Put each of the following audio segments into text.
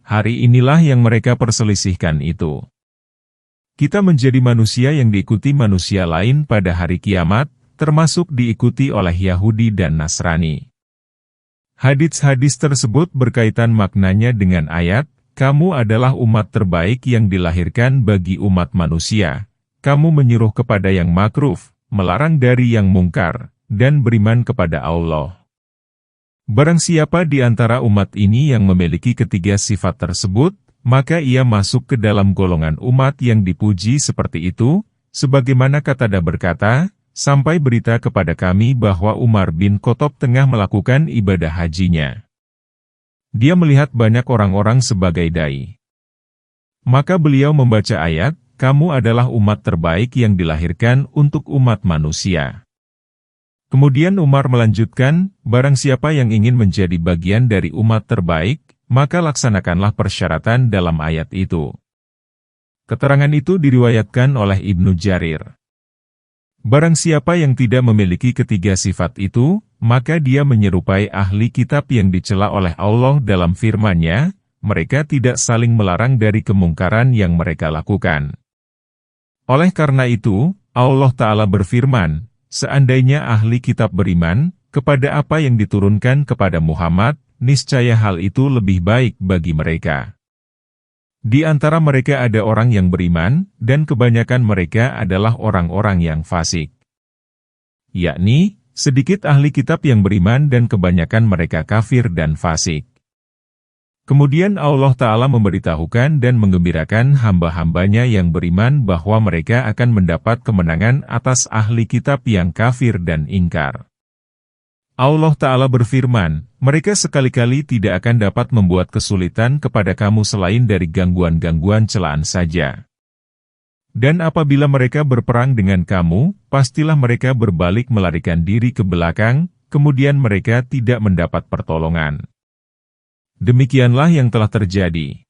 hari inilah yang mereka perselisihkan itu. Kita menjadi manusia yang diikuti manusia lain pada hari kiamat, termasuk diikuti oleh Yahudi dan Nasrani. Hadits-hadis tersebut berkaitan maknanya dengan ayat, "Kamu adalah umat terbaik yang dilahirkan bagi umat manusia. Kamu menyuruh kepada yang makruf, melarang dari yang mungkar, dan beriman kepada Allah." Barang siapa di antara umat ini yang memiliki ketiga sifat tersebut, maka ia masuk ke dalam golongan umat yang dipuji seperti itu, sebagaimana Qatadah berkata, "Sampai berita kepada kami bahwa Umar bin Khattab tengah melakukan ibadah hajinya. Dia melihat banyak orang-orang sebagai dai. Maka beliau membaca ayat, 'Kamu adalah umat terbaik yang dilahirkan untuk umat manusia.' Kemudian Umar melanjutkan, barang siapa yang ingin menjadi bagian dari umat terbaik, maka laksanakanlah persyaratan dalam ayat itu." Keterangan itu diriwayatkan oleh Ibnu Jarir. Barang siapa yang tidak memiliki ketiga sifat itu, maka dia menyerupai ahli kitab yang dicela oleh Allah dalam firman-Nya, mereka tidak saling melarang dari kemungkaran yang mereka lakukan. Oleh karena itu, Allah Ta'ala berfirman, seandainya ahli kitab beriman, kepada apa yang diturunkan kepada Muhammad, niscaya hal itu lebih baik bagi mereka. Di antara mereka ada orang yang beriman, dan kebanyakan mereka adalah orang-orang yang fasik. Yakni, sedikit ahli kitab yang beriman dan kebanyakan mereka kafir dan fasik. Kemudian Allah Ta'ala memberitahukan dan menggembirakan hamba-hambanya yang beriman bahwa mereka akan mendapat kemenangan atas ahli kitab yang kafir dan ingkar. Allah Ta'ala berfirman, mereka sekali-kali tidak akan dapat membuat kesulitan kepada kamu selain dari gangguan-gangguan celaan saja. Dan apabila mereka berperang dengan kamu, pastilah mereka berbalik melarikan diri ke belakang, kemudian mereka tidak mendapat pertolongan. Demikianlah yang telah terjadi.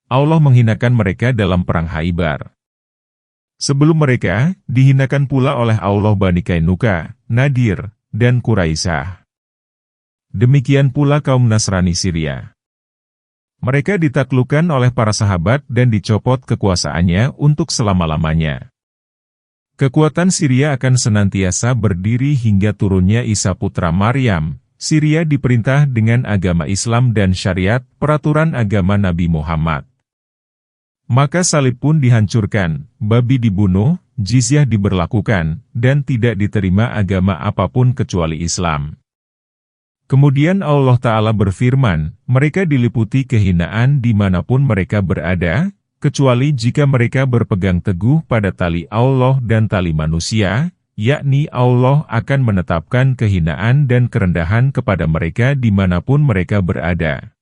Allah menghinakan mereka dalam perang Khaibar. Sebelum mereka, dihinakan pula oleh Allah Bani Qainuqa, Nadir, dan Quraisyah. Demikian pula kaum Nasrani Syria. Mereka ditaklukkan oleh para sahabat dan dicopot kekuasaannya untuk selama-lamanya. Kekuatan Syria akan senantiasa berdiri hingga turunnya Isa putra Maryam. Syria diperintah dengan agama Islam dan syariat, peraturan agama Nabi Muhammad. Maka salib pun dihancurkan, babi dibunuh, jizyah diberlakukan, dan tidak diterima agama apapun kecuali Islam. Kemudian Allah Ta'ala berfirman, mereka diliputi kehinaan dimanapun mereka berada, kecuali jika mereka berpegang teguh pada tali Allah dan tali manusia, yakni Allah akan menetapkan kehinaan dan kerendahan kepada mereka dimanapun mereka berada.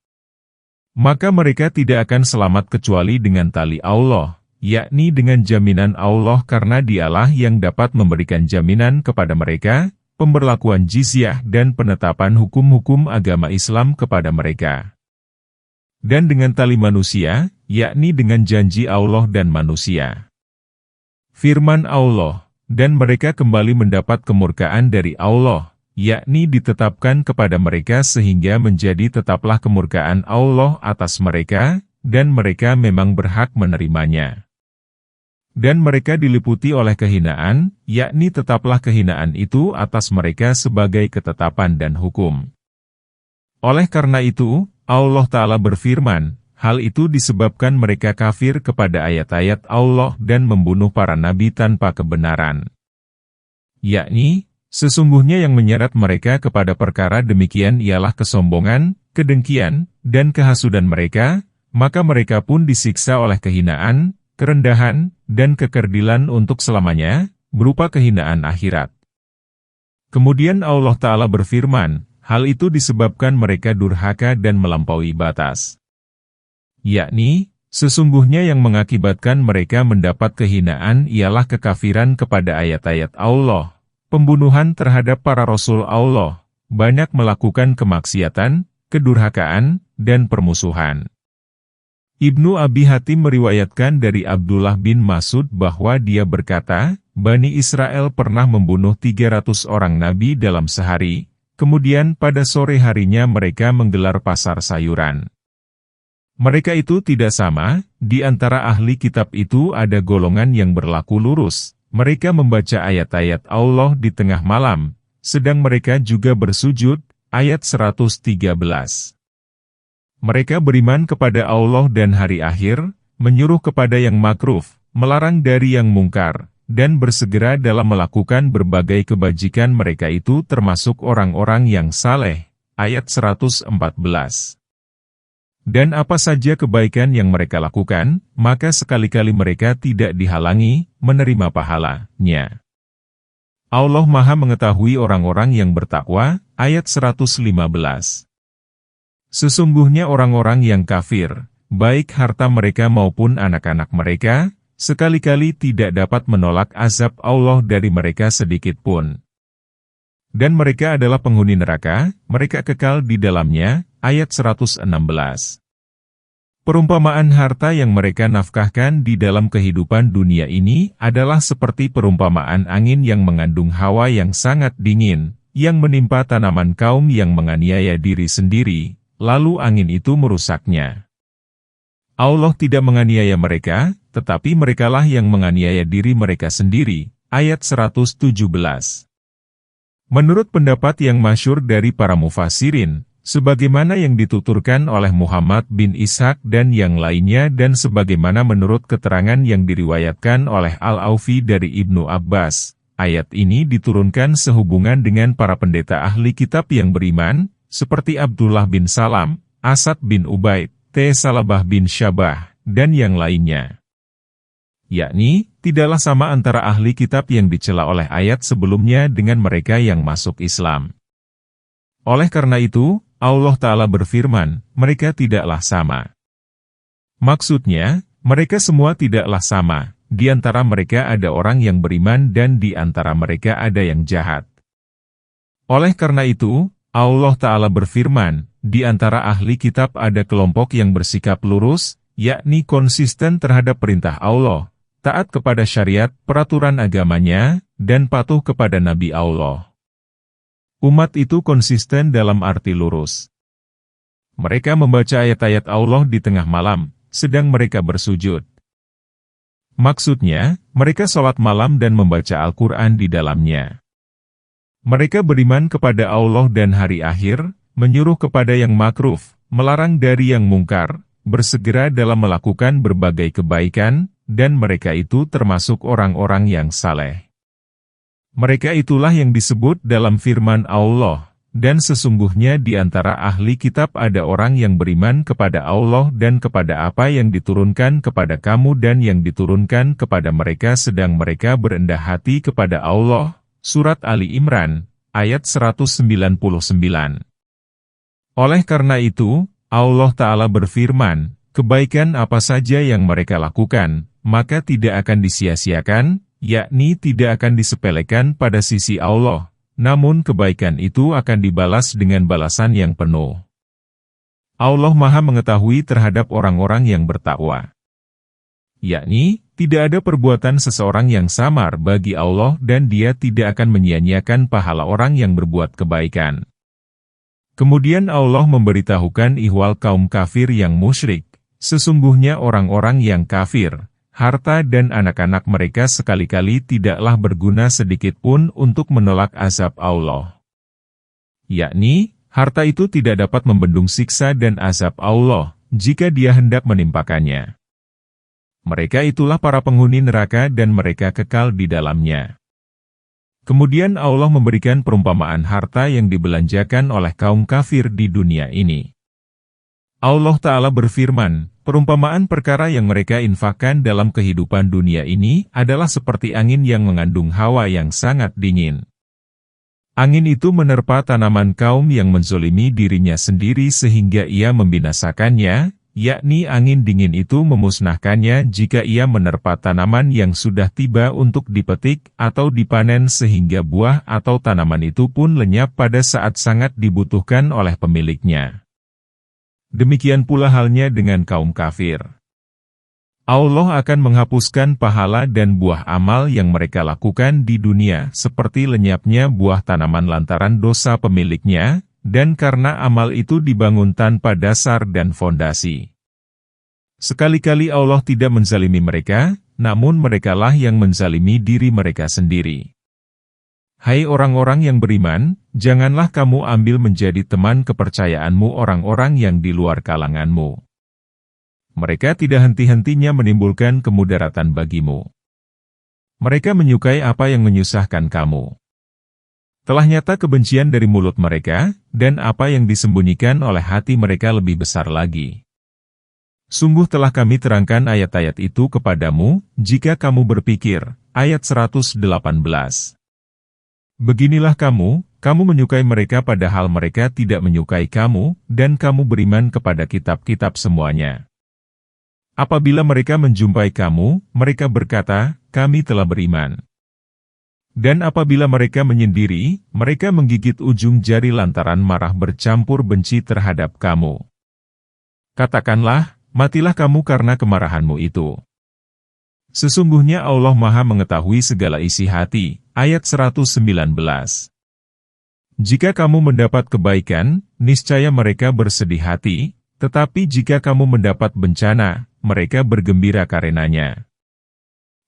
Maka mereka tidak akan selamat kecuali dengan tali Allah, yakni dengan jaminan Allah karena Dialah yang dapat memberikan jaminan kepada mereka, pemberlakuan jizyah dan penetapan hukum-hukum agama Islam kepada mereka. Dan dengan tali manusia, yakni dengan janji Allah dan manusia. Firman Allah, dan mereka kembali mendapat kemurkaan dari Allah, yakni ditetapkan kepada mereka sehingga menjadi tetaplah kemurkaan Allah atas mereka, dan mereka memang berhak menerimanya. Dan mereka diliputi oleh kehinaan, yakni tetaplah kehinaan itu atas mereka sebagai ketetapan dan hukum. Oleh karena itu, Allah Ta'ala berfirman, hal itu disebabkan mereka kafir kepada ayat-ayat Allah dan membunuh para nabi tanpa kebenaran. Yakni, sesungguhnya yang menyeret mereka kepada perkara demikian ialah kesombongan, kedengkian, dan kehasudan mereka, maka mereka pun disiksa oleh kehinaan, kerendahan, dan kekerdilan untuk selamanya, berupa kehinaan akhirat. Kemudian Allah Ta'ala berfirman, hal itu disebabkan mereka durhaka dan melampaui batas. Yakni, sesungguhnya yang mengakibatkan mereka mendapat kehinaan ialah kekafiran kepada ayat-ayat Allah, pembunuhan terhadap para Rasul Allah, banyak melakukan kemaksiatan, kedurhakaan, dan permusuhan. Ibnu Abi Hatim meriwayatkan dari Abdullah bin Mas'ud bahwa dia berkata, Bani Israel pernah membunuh 300 orang nabi dalam sehari, kemudian pada sore harinya mereka menggelar pasar sayuran. Mereka itu tidak sama, di antara ahli kitab itu ada golongan yang berlaku lurus. Mereka membaca ayat-ayat Allah di tengah malam, sedang mereka juga bersujud, ayat 113. Mereka beriman kepada Allah dan hari akhir, menyuruh kepada yang makruf, melarang dari yang mungkar, dan bersegera dalam melakukan berbagai kebajikan. Mereka itu termasuk orang-orang yang saleh, ayat 114. Dan apa saja kebaikan yang mereka lakukan, maka sekali-kali mereka tidak dihalangi menerima pahalanya. Allah Maha mengetahui orang-orang yang bertakwa, ayat 115. Sesungguhnya orang-orang yang kafir, baik harta mereka maupun anak-anak mereka, sekali-kali tidak dapat menolak azab Allah dari mereka sedikit pun. Dan mereka adalah penghuni neraka, mereka kekal di dalamnya, ayat 116. Perumpamaan harta yang mereka nafkahkan di dalam kehidupan dunia ini adalah seperti perumpamaan angin yang mengandung hawa yang sangat dingin, yang menimpa tanaman kaum yang menganiaya diri sendiri, lalu angin itu merusaknya. Allah tidak menganiaya mereka, tetapi merekalah yang menganiaya diri mereka sendiri, ayat 117. Menurut pendapat yang masyhur dari para mufassirin, sebagaimana yang dituturkan oleh Muhammad bin Ishaq dan yang lainnya dan sebagaimana menurut keterangan yang diriwayatkan oleh Al-Aufi dari Ibnu Abbas, ayat ini diturunkan sehubungan dengan para pendeta ahli kitab yang beriman, seperti Abdullah bin Salam, Asad bin Ubaid, Salabah bin Syabah, dan yang lainnya. Yakni, tidaklah sama antara ahli kitab yang dicela oleh ayat sebelumnya dengan mereka yang masuk Islam. Oleh karena itu, Allah Ta'ala berfirman, mereka tidaklah sama. Maksudnya, mereka semua tidaklah sama, di antara mereka ada orang yang beriman dan di antara mereka ada yang jahat. Oleh karena itu, Allah Ta'ala berfirman, di antara ahli kitab ada kelompok yang bersikap lurus, yakni konsisten terhadap perintah Allah, taat kepada syariat, peraturan agamanya, dan patuh kepada Nabi Allah. Umat itu konsisten dalam arti lurus. Mereka membaca ayat-ayat Allah di tengah malam, sedang mereka bersujud. Maksudnya, mereka sholat malam dan membaca Al-Quran di dalamnya. Mereka beriman kepada Allah dan hari akhir, menyuruh kepada yang makruf, melarang dari yang mungkar, bersegera dalam melakukan berbagai kebaikan, dan mereka itu termasuk orang-orang yang saleh. Mereka itulah yang disebut dalam firman Allah, dan sesungguhnya di antara ahli kitab ada orang yang beriman kepada Allah dan kepada apa yang diturunkan kepada kamu dan yang diturunkan kepada mereka sedang mereka berendah hati kepada Allah. Surat Ali Imran, ayat 199. Oleh karena itu, Allah Ta'ala berfirman, kebaikan apa saja yang mereka lakukan, maka tidak akan disia-siakan, yakni tidak akan disepelekan pada sisi Allah, namun kebaikan itu akan dibalas dengan balasan yang penuh. Allah Maha mengetahui terhadap orang-orang yang bertakwa. Yakni, tidak ada perbuatan seseorang yang samar bagi Allah dan Dia tidak akan menyia-nyiakan pahala orang yang berbuat kebaikan. Kemudian Allah memberitahukan ihwal kaum kafir yang musyrik, sesungguhnya orang-orang yang kafir, harta dan anak-anak mereka sekali-kali tidaklah berguna sedikit pun untuk menolak azab Allah. Yakni, harta itu tidak dapat membendung siksa dan azab Allah, jika Dia hendak menimpakannya. Mereka itulah para penghuni neraka dan mereka kekal di dalamnya. Kemudian Allah memberikan perumpamaan harta yang dibelanjakan oleh kaum kafir di dunia ini. Allah Ta'ala berfirman, perumpamaan perkara yang mereka infakkan dalam kehidupan dunia ini adalah seperti angin yang mengandung hawa yang sangat dingin. Angin itu menerpa tanaman kaum yang menzolimi dirinya sendiri sehingga ia membinasakannya, yakni angin dingin itu memusnahkannya jika ia menerpa tanaman yang sudah tiba untuk dipetik atau dipanen sehingga buah atau tanaman itu pun lenyap pada saat sangat dibutuhkan oleh pemiliknya. Demikian pula halnya dengan kaum kafir. Allah akan menghapuskan pahala dan buah amal yang mereka lakukan di dunia seperti lenyapnya buah tanaman lantaran dosa pemiliknya, dan karena amal itu dibangun tanpa dasar dan fondasi. Sekali-kali Allah tidak menzalimi mereka, namun merekalah yang menzalimi diri mereka sendiri. Hai orang-orang yang beriman, janganlah kamu ambil menjadi teman kepercayaanmu orang-orang yang di luar kalanganmu. Mereka tidak henti-hentinya menimbulkan kemudaratan bagimu. Mereka menyukai apa yang menyusahkan kamu. Telah nyata kebencian dari mulut mereka, dan apa yang disembunyikan oleh hati mereka lebih besar lagi. Sungguh telah kami terangkan ayat-ayat itu kepadamu, jika kamu berpikir. Ayat 118. Beginilah kamu menyukai mereka padahal mereka tidak menyukai kamu, dan kamu beriman kepada kitab-kitab semuanya. Apabila mereka menjumpai kamu, mereka berkata, kami telah beriman. Dan apabila mereka menyendiri, mereka menggigit ujung jari lantaran marah bercampur benci terhadap kamu. Katakanlah, matilah kamu karena kemarahanmu itu. Sesungguhnya Allah Maha mengetahui segala isi hati. Ayat 119. Jika kamu mendapat kebaikan, niscaya mereka bersedih hati, tetapi jika kamu mendapat bencana, mereka bergembira karenanya.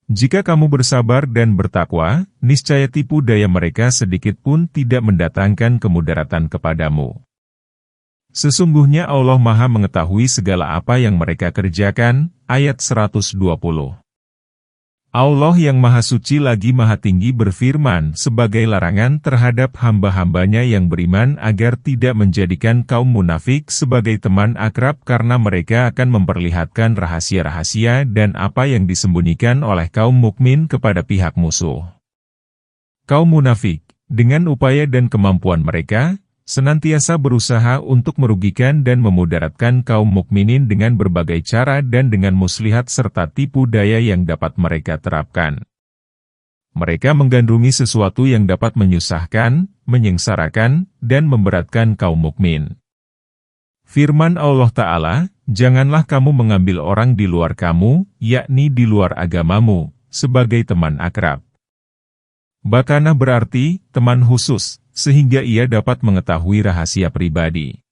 Jika kamu bersabar dan bertakwa, niscaya tipu daya mereka sedikit pun tidak mendatangkan kemudaratan kepadamu. Sesungguhnya Allah Maha mengetahui segala apa yang mereka kerjakan. Ayat 120. Allah yang Maha Suci lagi Maha Tinggi berfirman sebagai larangan terhadap hamba-hambanya yang beriman agar tidak menjadikan kaum munafik sebagai teman akrab karena mereka akan memperlihatkan rahasia-rahasia dan apa yang disembunyikan oleh kaum mukmin kepada pihak musuh. Kaum munafik, dengan upaya dan kemampuan mereka, senantiasa berusaha untuk merugikan dan memudaratkan kaum mukminin dengan berbagai cara dan dengan muslihat serta tipu daya yang dapat mereka terapkan. Mereka menggandrungi sesuatu yang dapat menyusahkan, menyengsarakan, dan memberatkan kaum mukmin. Firman Allah Ta'ala, janganlah kamu mengambil orang di luar kamu, yakni di luar agamamu, sebagai teman akrab. Bakanah berarti, teman khusus, sehingga ia dapat mengetahui rahasia pribadi.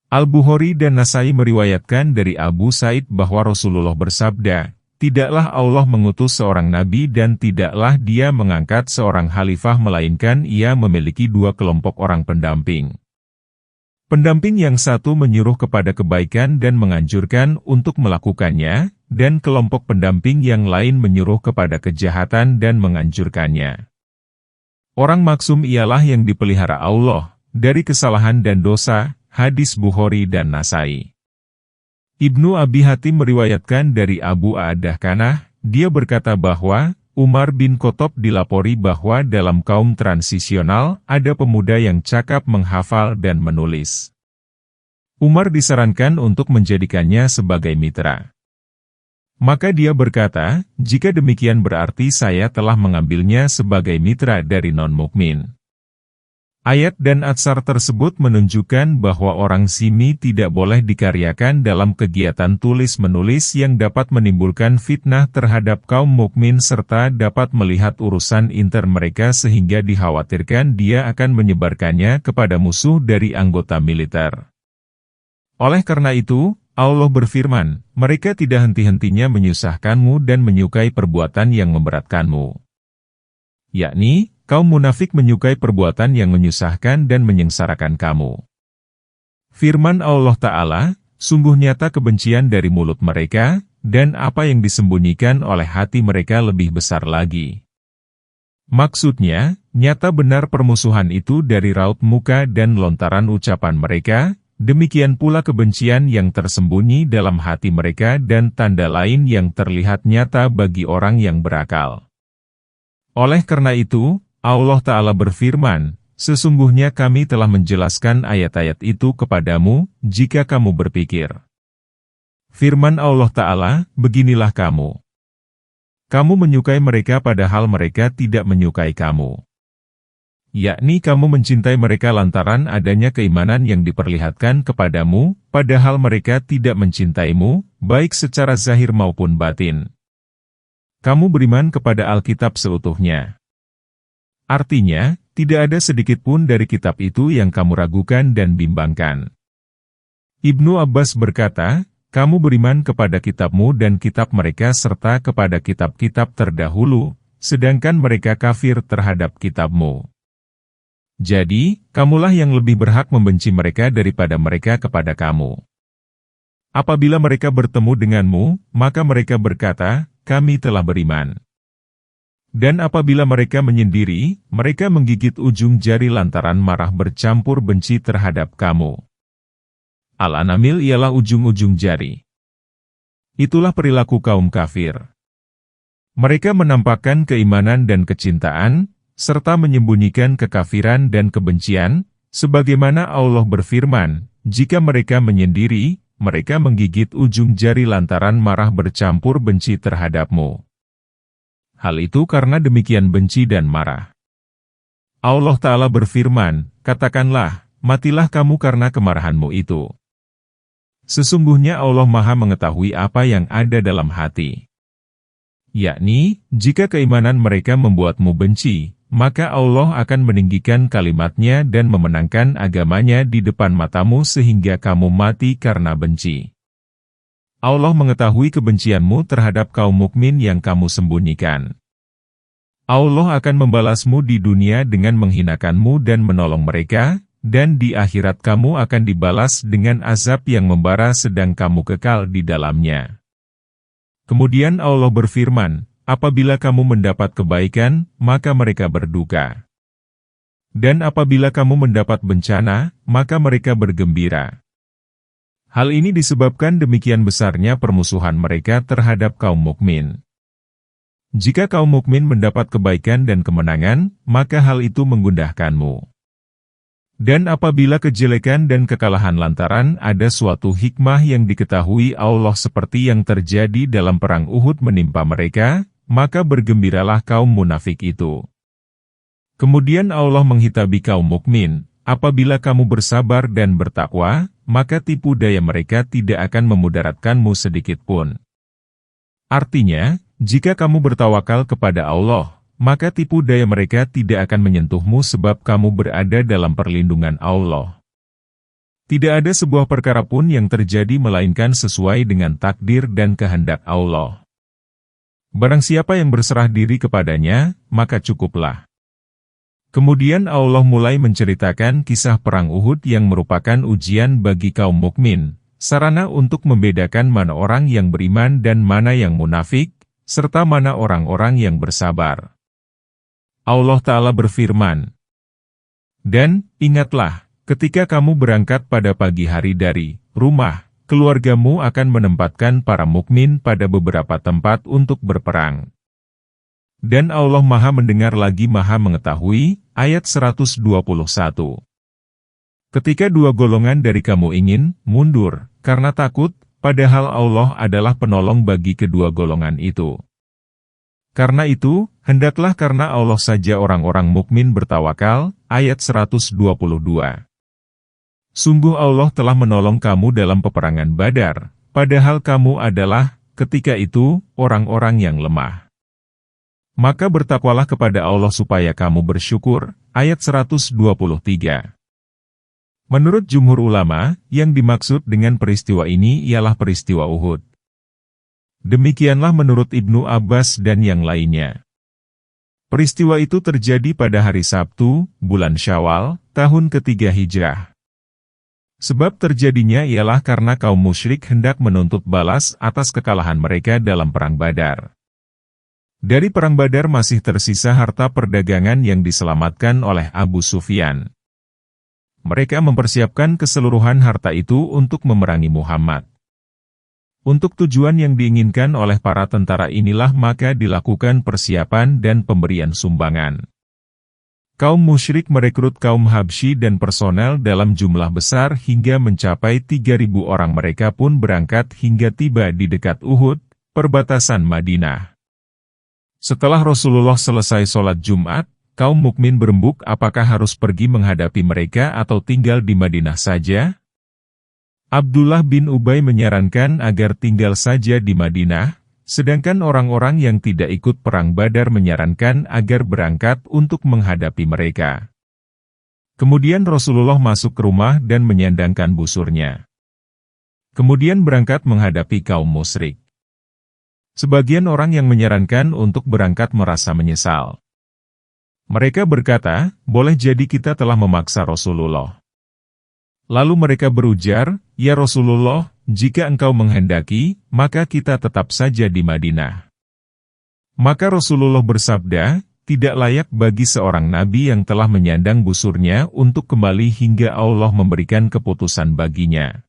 Al-Bukhari dan Nasai meriwayatkan dari Abu Said bahwa Rasulullah bersabda, tidaklah Allah mengutus seorang nabi dan tidaklah dia mengangkat seorang khalifah melainkan ia memiliki dua kelompok orang pendamping. Pendamping yang satu menyuruh kepada kebaikan dan menganjurkan untuk melakukannya, dan kelompok pendamping yang lain menyuruh kepada kejahatan dan menganjurkannya. Orang maksum ialah yang dipelihara Allah, dari kesalahan dan dosa, hadis Bukhari dan Nasai. Ibnu Abi Hatim meriwayatkan dari Abu A'dah Kanah, dia berkata bahwa, Umar bin Khattab dilapori bahwa dalam kaum transisional, ada pemuda yang cakap menghafal dan menulis. Umar disarankan untuk menjadikannya sebagai mitra. Maka dia berkata, jika demikian berarti saya telah mengambilnya sebagai mitra dari non-mukmin. Ayat dan atsar tersebut menunjukkan bahwa orang simi tidak boleh dikaryakan dalam kegiatan tulis-menulis yang dapat menimbulkan fitnah terhadap kaum mukmin serta dapat melihat urusan inter mereka sehingga dikhawatirkan dia akan menyebarkannya kepada musuh dari anggota militer. Oleh karena itu, Allah berfirman, mereka tidak henti-hentinya menyusahkanmu dan menyukai perbuatan yang memberatkanmu. Yakni, kaum munafik menyukai perbuatan yang menyusahkan dan menyengsarakan kamu. Firman Allah Ta'ala, sungguh nyata kebencian dari mulut mereka, dan apa yang disembunyikan oleh hati mereka lebih besar lagi. Maksudnya, nyata benar permusuhan itu dari raut muka dan lontaran ucapan mereka, demikian pula kebencian yang tersembunyi dalam hati mereka dan tanda lain yang terlihat nyata bagi orang yang berakal. Oleh karena itu, Allah Ta'ala berfirman, sesungguhnya kami telah menjelaskan ayat-ayat itu kepadamu, jika kamu berpikir. Firman Allah Ta'ala, beginilah kamu. Kamu menyukai mereka padahal mereka tidak menyukai kamu. Yakni kamu mencintai mereka lantaran adanya keimanan yang diperlihatkan kepadamu, padahal mereka tidak mencintaimu, baik secara zahir maupun batin. Kamu beriman kepada Alkitab seutuhnya. Artinya, tidak ada sedikit pun dari kitab itu yang kamu ragukan dan bimbangkan. Ibnu Abbas berkata, kamu beriman kepada kitabmu dan kitab mereka serta kepada kitab-kitab terdahulu, sedangkan mereka kafir terhadap kitabmu. Jadi, kamulah yang lebih berhak membenci mereka daripada mereka kepada kamu. Apabila mereka bertemu denganmu, maka mereka berkata, kami telah beriman. Dan apabila mereka menyendiri, mereka menggigit ujung jari lantaran marah bercampur benci terhadap kamu. Al-Anamil ialah ujung-ujung jari. Itulah perilaku kaum kafir. Mereka menampakkan keimanan dan kecintaan, serta menyembunyikan kekafiran dan kebencian, sebagaimana Allah berfirman, jika mereka menyendiri, mereka menggigit ujung jari lantaran marah bercampur benci terhadapmu. Hal itu karena demikian benci dan marah. Allah Ta'ala berfirman, katakanlah, matilah kamu karena kemarahanmu itu. Sesungguhnya Allah Maha mengetahui apa yang ada dalam hati. Yakni, jika keimanan mereka membuatmu benci, maka Allah akan meninggikan kalimatnya dan memenangkan agamanya di depan matamu sehingga kamu mati karena benci. Allah mengetahui kebencianmu terhadap kaum mukmin yang kamu sembunyikan. Allah akan membalasmu di dunia dengan menghinakanmu dan menolong mereka, dan di akhirat kamu akan dibalas dengan azab yang membara sedang kamu kekal di dalamnya. Kemudian Allah berfirman, apabila kamu mendapat kebaikan, maka mereka berduka. Dan apabila kamu mendapat bencana, maka mereka bergembira. Hal ini disebabkan demikian besarnya permusuhan mereka terhadap kaum mukmin. Jika kaum mukmin mendapat kebaikan dan kemenangan, maka hal itu menggundahkanmu. Dan apabila kejelekan dan kekalahan lantaran ada suatu hikmah yang diketahui Allah seperti yang terjadi dalam perang Uhud menimpa mereka, maka bergembiralah kaum munafik itu. Kemudian Allah menghitabi kaum mukmin, apabila kamu bersabar dan bertakwa, maka tipu daya mereka tidak akan memudaratkanmu sedikitpun. Artinya, jika kamu bertawakal kepada Allah, maka tipu daya mereka tidak akan menyentuhmu sebab kamu berada dalam perlindungan Allah. Tidak ada sebuah perkara pun yang terjadi melainkan sesuai dengan takdir dan kehendak Allah. Barang siapa yang berserah diri kepadanya, maka cukuplah. Kemudian Allah mulai menceritakan kisah perang Uhud yang merupakan ujian bagi kaum mukmin, sarana untuk membedakan mana orang yang beriman dan mana yang munafik, serta mana orang-orang yang bersabar. Allah Ta'ala berfirman, dan ingatlah, ketika kamu berangkat pada pagi hari dari rumah, keluargamu akan menempatkan para mukmin pada beberapa tempat untuk berperang. Dan Allah Maha mendengar lagi Maha mengetahui, ayat 121. Ketika dua golongan dari kamu ingin mundur, karena takut, padahal Allah adalah penolong bagi kedua golongan itu. Karena itu, hendaklah karena Allah saja orang-orang mukmin bertawakal, ayat 122. Sungguh Allah telah menolong kamu dalam peperangan Badar, padahal kamu adalah, ketika itu, orang-orang yang lemah. Maka bertakwalah kepada Allah supaya kamu bersyukur, ayat 123. Menurut jumhur ulama, yang dimaksud dengan peristiwa ini ialah peristiwa Uhud. Demikianlah menurut Ibnu Abbas dan yang lainnya. Peristiwa itu terjadi pada hari Sabtu, bulan Syawal, tahun ketiga Hijrah. Sebab terjadinya ialah karena kaum musyrik hendak menuntut balas atas kekalahan mereka dalam perang Badar. Dari perang Badar masih tersisa harta perdagangan yang diselamatkan oleh Abu Sufyan. Mereka mempersiapkan keseluruhan harta itu untuk memerangi Muhammad. Untuk tujuan yang diinginkan oleh para tentara inilah maka dilakukan persiapan dan pemberian sumbangan. Kaum musyrik merekrut kaum Habsyi dan personel dalam jumlah besar hingga mencapai 3.000 orang. Mereka pun berangkat hingga tiba di dekat Uhud, perbatasan Madinah. Setelah Rasulullah selesai sholat Jumat, kaum mukmin berembuk apakah harus pergi menghadapi mereka atau tinggal di Madinah saja? Abdullah bin Ubay menyarankan agar tinggal saja di Madinah, sedangkan orang-orang yang tidak ikut perang Badar menyarankan agar berangkat untuk menghadapi mereka. Kemudian Rasulullah masuk ke rumah dan menyandangkan busurnya. kemudian berangkat menghadapi kaum musyrik. Sebagian orang yang menyarankan untuk berangkat merasa menyesal. Mereka berkata, boleh jadi kita telah memaksa Rasulullah. Lalu mereka berujar, ya Rasulullah, jika engkau menghendaki, maka kita tetap saja di Madinah. Maka Rasulullah bersabda, tidak layak bagi seorang nabi yang telah menyandang busurnya untuk kembali hingga Allah memberikan keputusan baginya.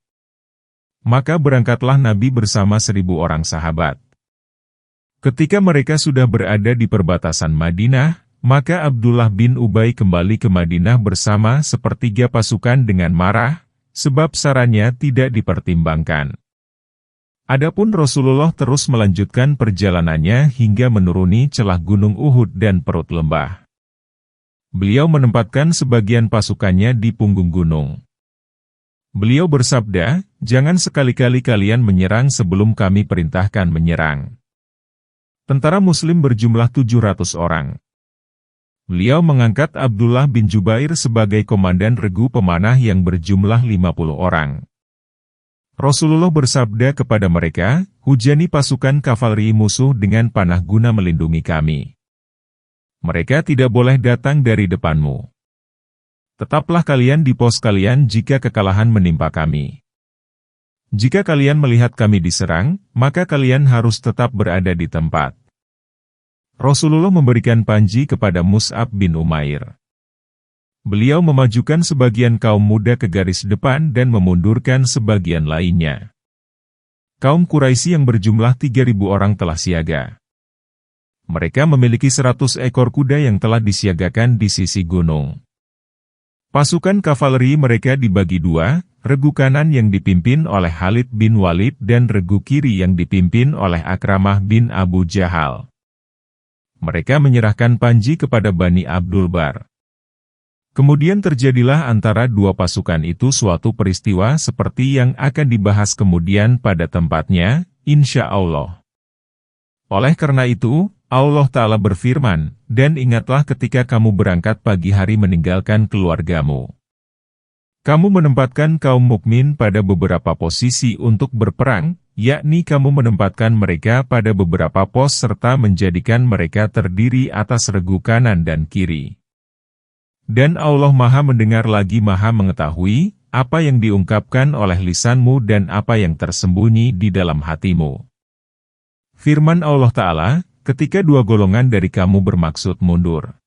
Maka berangkatlah Nabi bersama 1.000 orang sahabat. Ketika mereka sudah berada di perbatasan Madinah, maka Abdullah bin Ubay kembali ke Madinah bersama sepertiga pasukan dengan marah, sebab sarannya tidak dipertimbangkan. Adapun Rasulullah terus melanjutkan perjalanannya hingga menuruni celah gunung Uhud dan perut lembah. Beliau menempatkan sebagian pasukannya di punggung gunung. Beliau bersabda, jangan sekali-kali kalian menyerang sebelum kami perintahkan menyerang. Tentara Muslim berjumlah 700 orang. Beliau mengangkat Abdullah bin Jubair sebagai komandan regu pemanah yang berjumlah 50 orang. Rasulullah bersabda kepada mereka, hujani pasukan kavaleri musuh dengan panah guna melindungi kami. Mereka tidak boleh datang dari depanmu. Tetaplah kalian di pos kalian jika kekalahan menimpa kami. Jika kalian melihat kami diserang, maka kalian harus tetap berada di tempat. Rasulullah memberikan panji kepada Mus'ab bin Umair. Beliau memajukan sebagian kaum muda ke garis depan dan memundurkan sebagian lainnya. Kaum Quraisy yang berjumlah 3.000 orang telah siaga. Mereka memiliki 100 ekor kuda yang telah disiagakan di sisi gunung. Pasukan kavaleri mereka dibagi dua, regu kanan yang dipimpin oleh Khalid bin Walid dan regu kiri yang dipimpin oleh Akramah bin Abu Jahal. Mereka menyerahkan panji kepada Bani Abdul Bar. Kemudian terjadilah antara dua pasukan itu suatu peristiwa seperti yang akan dibahas kemudian pada tempatnya, insya Allah. Oleh karena itu, Allah Ta'ala berfirman, dan ingatlah ketika kamu berangkat pagi hari meninggalkan keluargamu. Kamu menempatkan kaum mukmin pada beberapa posisi untuk berperang, yakni kamu menempatkan mereka pada beberapa pos serta menjadikan mereka terdiri atas regu kanan dan kiri. Dan Allah Maha mendengar lagi Maha mengetahui, apa yang diungkapkan oleh lisanmu dan apa yang tersembunyi di dalam hatimu. Firman Allah Ta'ala, ketika dua golongan dari kamu bermaksud mundur.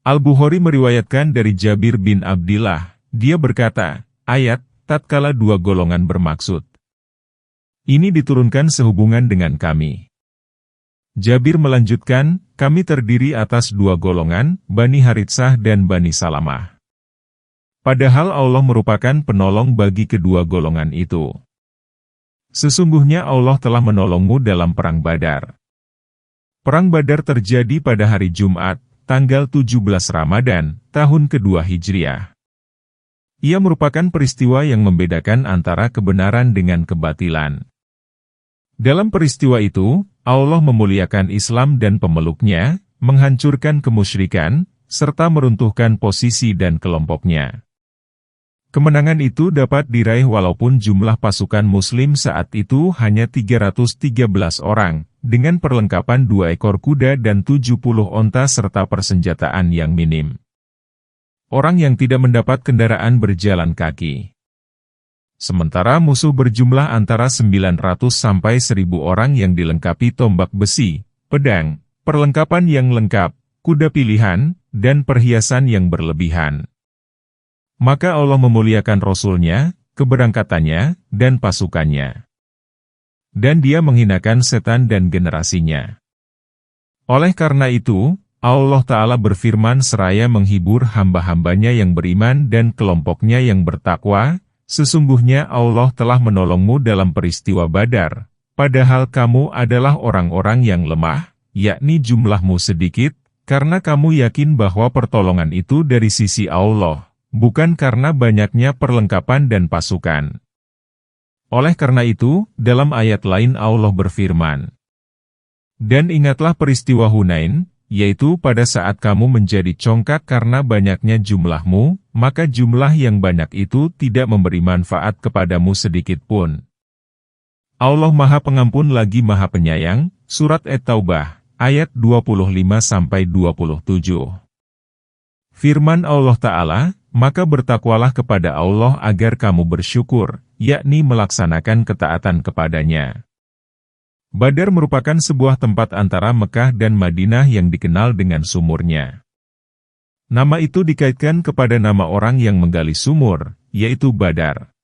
Al-Bukhari meriwayatkan dari Jabir bin Abdillah, dia berkata, ayat, tatkala dua golongan bermaksud. Ini diturunkan sehubungan dengan kami. Jabir melanjutkan, kami terdiri atas dua golongan, Bani Haritsah dan Bani Salamah. Padahal Allah merupakan penolong bagi kedua golongan itu. Sesungguhnya Allah telah menolongmu dalam Perang Badar. Perang Badar terjadi pada hari Jumat, tanggal 17 Ramadan, tahun kedua Hijriah. Ia merupakan peristiwa yang membedakan antara kebenaran dengan kebatilan. Dalam peristiwa itu, Allah memuliakan Islam dan pemeluknya, menghancurkan kemusyrikan, serta meruntuhkan posisi dan kelompoknya. Kemenangan itu dapat diraih walaupun jumlah pasukan Muslim saat itu hanya 313 orang, dengan perlengkapan 2 ekor kuda dan 70 onta serta persenjataan yang minim. Orang yang tidak mendapat kendaraan berjalan kaki. Sementara musuh berjumlah antara 900 sampai 1.000 orang yang dilengkapi tombak besi, pedang, perlengkapan yang lengkap, kuda pilihan, dan perhiasan yang berlebihan. Maka Allah memuliakan Rasul-Nya, keberangkatannya, dan pasukannya. Dan Dia menghinakan setan dan generasinya. Oleh karena itu, Allah Ta'ala berfirman seraya menghibur hamba-hambanya yang beriman dan kelompoknya yang bertakwa, sesungguhnya Allah telah menolongmu dalam peristiwa Badar, padahal kamu adalah orang-orang yang lemah, yakni jumlahmu sedikit, karena kamu yakin bahwa pertolongan itu dari sisi Allah, bukan karena banyaknya perlengkapan dan pasukan. Oleh karena itu, dalam ayat lain Allah berfirman, dan ingatlah peristiwa Hunain, yaitu pada saat kamu menjadi congkak karena banyaknya jumlahmu, maka jumlah yang banyak itu tidak memberi manfaat kepadamu sedikit pun. Allah Maha Pengampun lagi Maha Penyayang, Surat At-Taubah, ayat 25-27. Firman Allah Ta'ala, maka bertakwalah kepada Allah agar kamu bersyukur, yakni melaksanakan ketaatan kepadanya. Badar merupakan sebuah tempat antara Mekah dan Madinah yang dikenal dengan sumurnya. Nama itu dikaitkan kepada nama orang yang menggali sumur, yaitu Badar.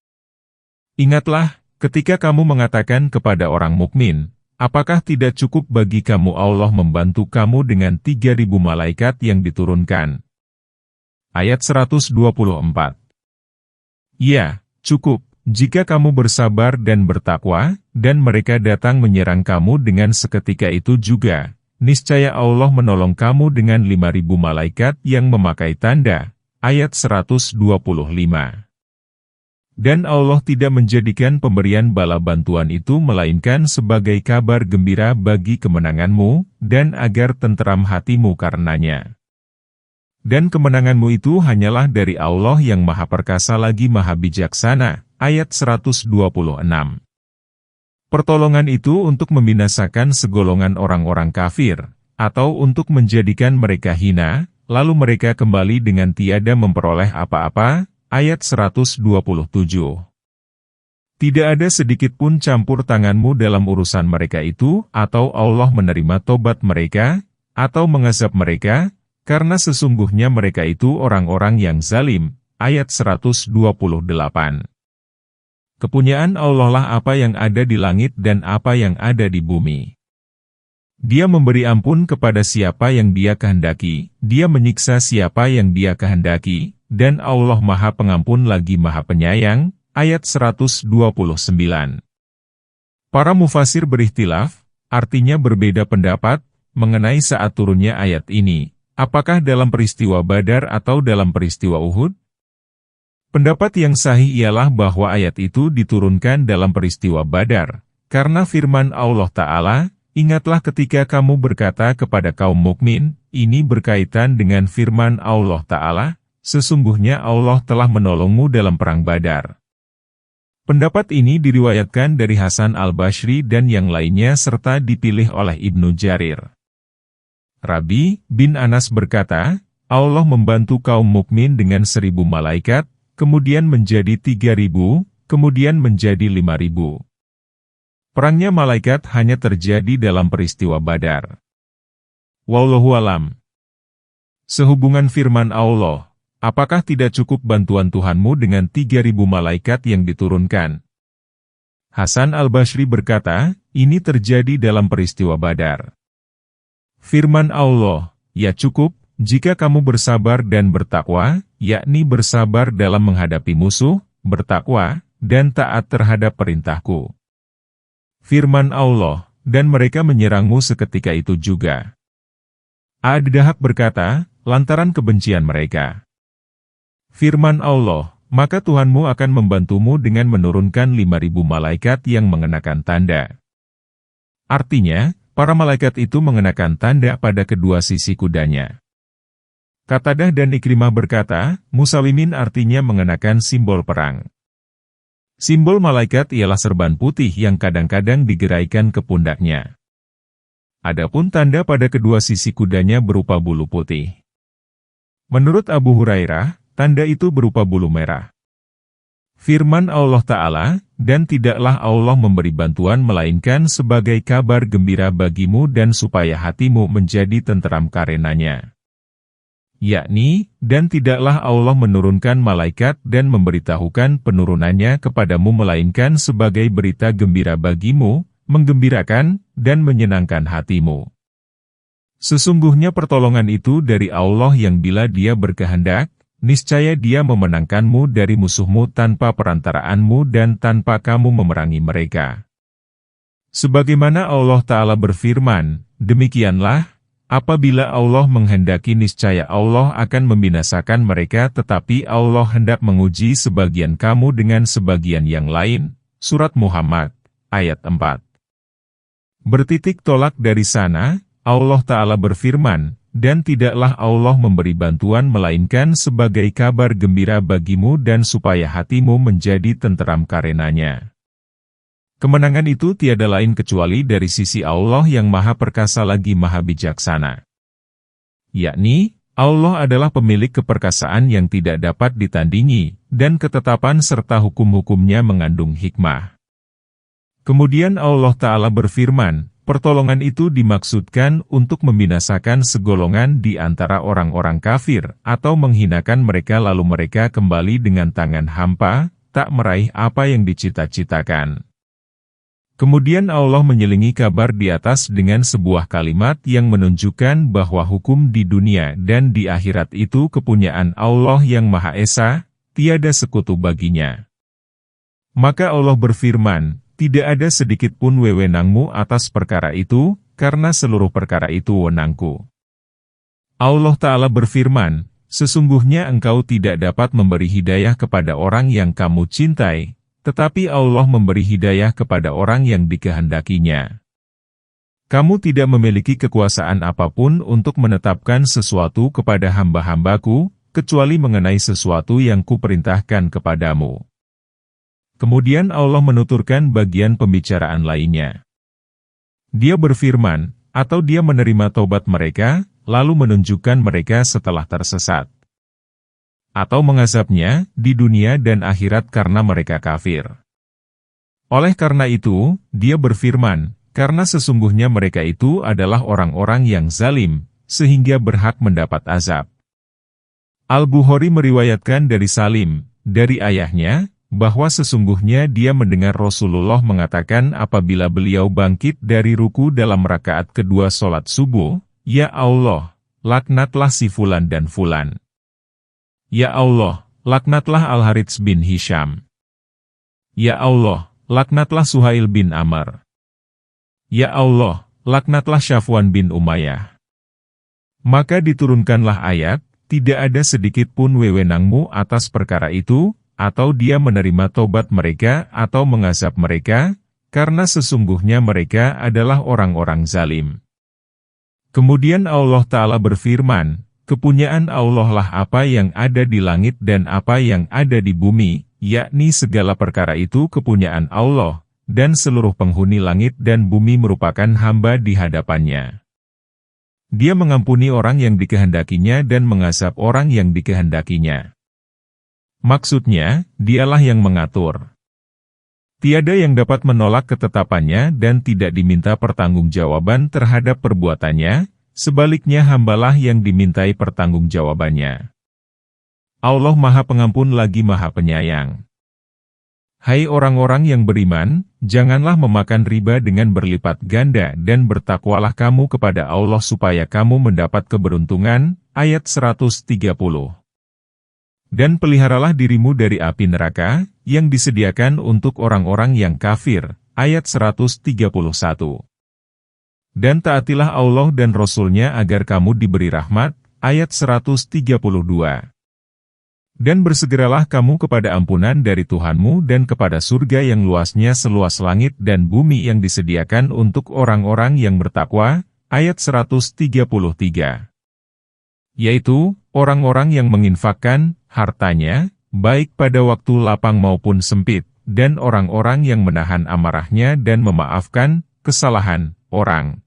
Ingatlah, ketika kamu mengatakan kepada orang mukmin, apakah tidak cukup bagi kamu Allah membantu kamu dengan 3.000 malaikat yang diturunkan? Ayat 124. Ya, cukup, jika kamu bersabar dan bertakwa, dan mereka datang menyerang kamu dengan seketika itu juga, niscaya Allah menolong kamu dengan 5.000 malaikat yang memakai tanda. Ayat 125. Dan Allah tidak menjadikan pemberian bala bantuan itu melainkan sebagai kabar gembira bagi kemenanganmu, dan agar tenteram hatimu karenanya. Dan kemenanganmu itu hanyalah dari Allah yang Maha Perkasa lagi Maha Bijaksana. Ayat 126. Pertolongan itu untuk membinasakan segolongan orang-orang kafir, atau untuk menjadikan mereka hina, lalu mereka kembali dengan tiada memperoleh apa-apa. Ayat 127. Tidak ada sedikit pun campur tanganmu dalam urusan mereka itu, atau Allah menerima tobat mereka, atau mengazab mereka, karena sesungguhnya mereka itu orang-orang yang zalim. Ayat 128. Kepunyaan Allah lah apa yang ada di langit dan apa yang ada di bumi. Dia memberi ampun kepada siapa yang Dia kehendaki, Dia menyiksa siapa yang Dia kehendaki, dan Allah Maha Pengampun lagi Maha Penyayang. Ayat 129. Para mufasir berikhtilaf, artinya berbeda pendapat, mengenai saat turunnya ayat ini, apakah dalam peristiwa Badar atau dalam peristiwa Uhud? Pendapat yang sahih ialah bahwa ayat itu diturunkan dalam peristiwa Badar, karena firman Allah Ta'ala, ingatlah ketika kamu berkata kepada kaum mukmin, ini berkaitan dengan firman Allah Ta'ala, sesungguhnya Allah telah menolongmu dalam perang Badar. Pendapat ini diriwayatkan dari Hasan al-Basri dan yang lainnya serta dipilih oleh Ibnu Jarir. Rabi bin Anas berkata, Allah membantu kaum mukmin dengan 1.000 malaikat, kemudian menjadi 3.000, kemudian menjadi 5.000. Perangnya malaikat hanya terjadi dalam peristiwa Badar. Wallahu alam. Sehubungan firman Allah, apakah tidak cukup bantuan Tuhanmu dengan 3.000 malaikat yang diturunkan? Hasan al-Basri berkata, ini terjadi dalam peristiwa Badar. Firman Allah, ya cukup, jika kamu bersabar dan bertakwa, yakni bersabar dalam menghadapi musuh, bertakwa, dan taat terhadap perintahku. Firman Allah, dan mereka menyerangmu seketika itu juga. Ad-Dahab berkata, lantaran kebencian mereka. Firman Allah, maka Tuhanmu akan membantumu dengan menurunkan 5.000 malaikat yang mengenakan tanda. Artinya, para malaikat itu mengenakan tanda pada kedua sisi kudanya. Qatadah dan Ikrimah berkata, musawimin artinya mengenakan simbol perang. Simbol malaikat ialah serban putih yang kadang-kadang digeraikan ke pundaknya. Adapun tanda pada kedua sisi kudanya berupa bulu putih. Menurut Abu Hurairah, tanda itu berupa bulu merah. Firman Allah Ta'ala, dan tidaklah Allah memberi bantuan melainkan sebagai kabar gembira bagimu dan supaya hatimu menjadi tenteram karenanya. Yakni, dan tidaklah Allah menurunkan malaikat dan memberitahukan penurunannya kepadamu melainkan sebagai berita gembira bagimu, menggembirakan, dan menyenangkan hatimu. Sesungguhnya pertolongan itu dari Allah yang bila Dia berkehendak, niscaya Dia memenangkanmu dari musuhmu tanpa perantaraanmu dan tanpa kamu memerangi mereka. Sebagaimana Allah Ta'ala berfirman, demikianlah, apabila Allah menghendaki niscaya Allah akan membinasakan mereka tetapi Allah hendak menguji sebagian kamu dengan sebagian yang lain. Surat Muhammad, ayat 4. Bertitik tolak dari sana, Allah Ta'ala berfirman, dan tidaklah Allah memberi bantuan melainkan sebagai kabar gembira bagimu dan supaya hatimu menjadi tenteram karenanya. Kemenangan itu tiada lain kecuali dari sisi Allah yang Maha Perkasa lagi Maha Bijaksana. Yakni, Allah adalah pemilik keperkasaan yang tidak dapat ditandingi, dan ketetapan serta hukum-hukumnya mengandung hikmah. Kemudian Allah Ta'ala berfirman, pertolongan itu dimaksudkan untuk membinasakan segolongan di antara orang-orang kafir, atau menghinakan mereka lalu mereka kembali dengan tangan hampa, tak meraih apa yang dicita-citakan. Kemudian Allah menyelingi kabar di atas dengan sebuah kalimat yang menunjukkan bahwa hukum di dunia dan di akhirat itu kepunyaan Allah yang Maha Esa, tiada sekutu baginya. Maka Allah berfirman, tidak ada sedikit pun wewenangmu atas perkara itu, karena seluruh perkara itu wewenangku. Allah Ta'ala berfirman, sesungguhnya engkau tidak dapat memberi hidayah kepada orang yang kamu cintai, tetapi Allah memberi hidayah kepada orang yang dikehendakinya. Kamu tidak memiliki kekuasaan apapun untuk menetapkan sesuatu kepada hamba-hambaku, kecuali mengenai sesuatu yang kuperintahkan kepadamu. Kemudian Allah menuturkan bagian pembicaraan lainnya. Dia berfirman, atau dia menerima taubat mereka, lalu menunjukkan mereka setelah tersesat. Atau mengazabnya di dunia dan akhirat karena mereka kafir. Oleh karena itu, dia berfirman, karena sesungguhnya mereka itu adalah orang-orang yang zalim, sehingga berhak mendapat azab. Al-Bukhari meriwayatkan dari Salim, dari ayahnya, bahwa sesungguhnya dia mendengar Rasulullah mengatakan apabila beliau bangkit dari ruku dalam rakaat kedua sholat subuh, Ya Allah, laknatlah si Fulan dan Fulan. Ya Allah, laknatlah Al-Harits bin Hisham. Ya Allah, laknatlah Suhail bin Amr. Ya Allah, laknatlah Syafwan bin Umayyah. Maka diturunkanlah ayat, tidak ada sedikit pun wewenangmu atas perkara itu, atau dia menerima tobat mereka atau mengazab mereka, karena sesungguhnya mereka adalah orang-orang zalim. Kemudian Allah Ta'ala berfirman, kepunyaan Allah lah apa yang ada di langit dan apa yang ada di bumi, yakni segala perkara itu kepunyaan Allah, dan seluruh penghuni langit dan bumi merupakan hamba di hadapannya. Dia mengampuni orang yang dikehendakinya dan mengazab orang yang dikehendakinya. Maksudnya, dialah yang mengatur. Tiada yang dapat menolak ketetapannya dan tidak diminta pertanggungjawaban terhadap perbuatannya, sebaliknya hambalah yang dimintai pertanggungjawabannya. Allah Maha Pengampun lagi Maha Penyayang. Hai orang-orang yang beriman, janganlah memakan riba dengan berlipat ganda dan bertakwalah kamu kepada Allah supaya kamu mendapat keberuntungan. Ayat 130. Dan peliharalah dirimu dari api neraka, yang disediakan untuk orang-orang yang kafir. Ayat 131. Dan taatilah Allah dan Rasul-Nya agar kamu diberi rahmat. Ayat 132. Dan bersegeralah kamu kepada ampunan dari Tuhanmu dan kepada surga yang luasnya seluas langit dan bumi yang disediakan untuk orang-orang yang bertakwa. Ayat 133. Yaitu, orang-orang yang menginfakkan hartanya, baik pada waktu lapang maupun sempit, dan orang-orang yang menahan amarahnya dan memaafkan kesalahan orang.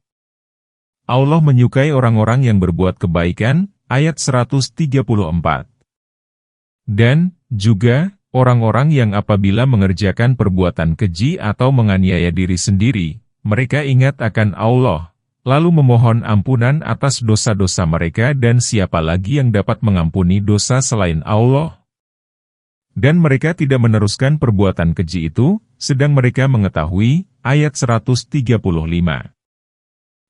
Allah menyukai orang-orang yang berbuat kebaikan. Ayat 134. Dan, juga, orang-orang yang apabila mengerjakan perbuatan keji atau menganiaya diri sendiri, mereka ingat akan Allah, lalu memohon ampunan atas dosa-dosa mereka dan siapa lagi yang dapat mengampuni dosa selain Allah? Dan mereka tidak meneruskan perbuatan keji itu, sedang mereka mengetahui. Ayat 135.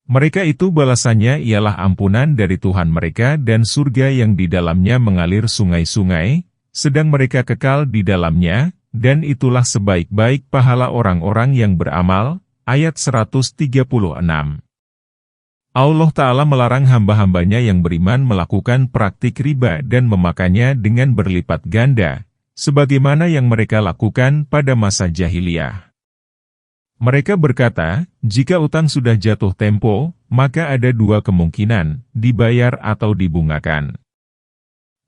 Mereka itu balasannya ialah ampunan dari Tuhan mereka dan surga yang di dalamnya mengalir sungai-sungai, sedang mereka kekal di dalamnya, dan itulah sebaik-baik pahala orang-orang yang beramal. Ayat 136. Allah Ta'ala melarang hamba-hambanya yang beriman melakukan praktik riba dan memakannya dengan berlipat ganda, sebagaimana yang mereka lakukan pada masa jahiliyah. Mereka berkata, jika utang sudah jatuh tempo, maka ada dua kemungkinan, dibayar atau dibungakan.